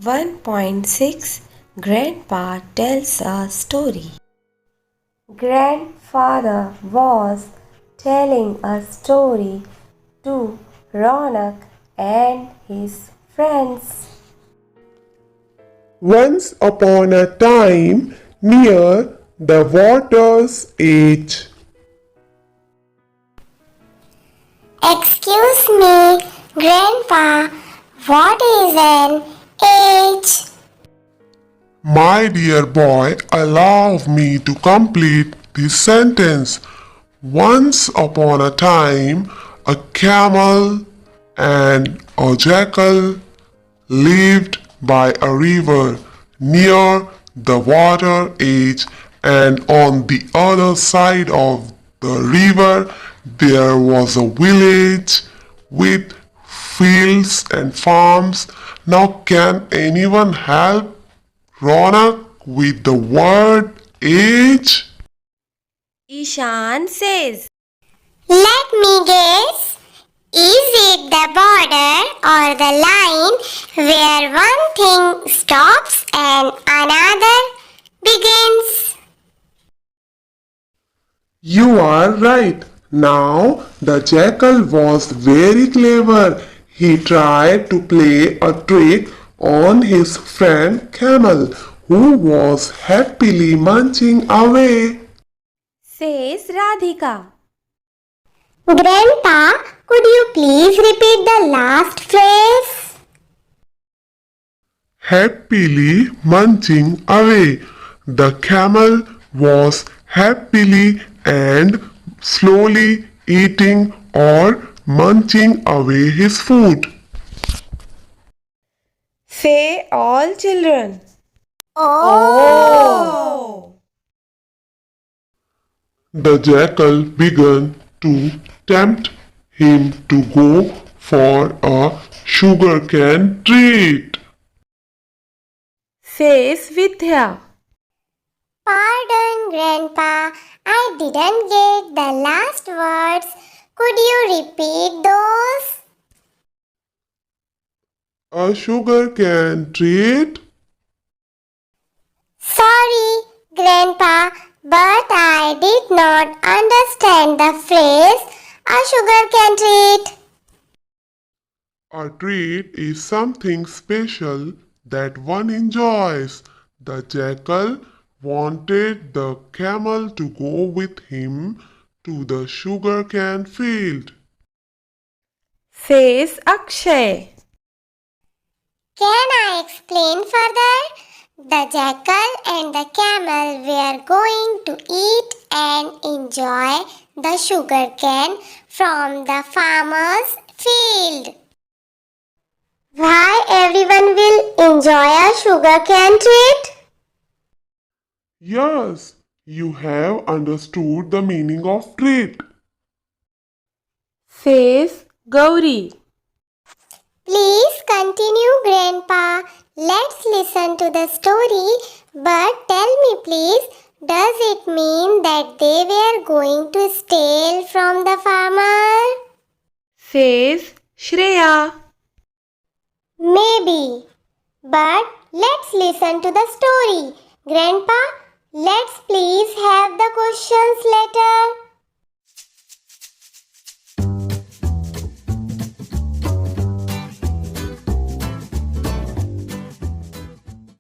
1.6 Grandpa tells a story. Grandfather was telling a story to Ronak and his friends. Once upon a time, near the water's edge. Excuse me, Grandpa, what is an age? My dear boy, allow me to complete this sentence. Once upon a time, a camel and a jackal lived by a river near the water edge, and on the other side of the river there was a village with fields and farms. Now, can anyone help Ronak with the word age? Ishan says, Let me guess. Is it the border or the line where one thing stops and another begins? You are right. Now, the jackal was very clever. He tried to play a trick on his friend camel, who was happily munching away. says Radhika. Grandpa, could you please repeat the last phrase? Happily munching away. The camel was happily and slowly eating or munching away his food. Say all children. Oh! The jackal began to tempt him to go for a sugarcane treat. Says Vidya. Pardon, Grandpa, I didn't get the last words. Could you repeat those? A sugarcane treat? Sorry, Grandpa, but I did not understand the phrase a sugarcane treat. A treat is something special that one enjoys. The jackal wanted the camel to go with him to the sugarcane field. Says Akshay. Can I explain further? The jackal and the camel were going to eat and enjoy the sugarcane from the farmer's field. Why everyone will enjoy a sugarcane treat? Yes, you have understood the meaning of treat. Says Gauri. Please continue, Grandpa. Let's listen to the story. But tell me, please, does it mean that they were going to steal from the farmer? Says Shreya. Maybe. But let's listen to the story. Grandpa, let's please have the questions later.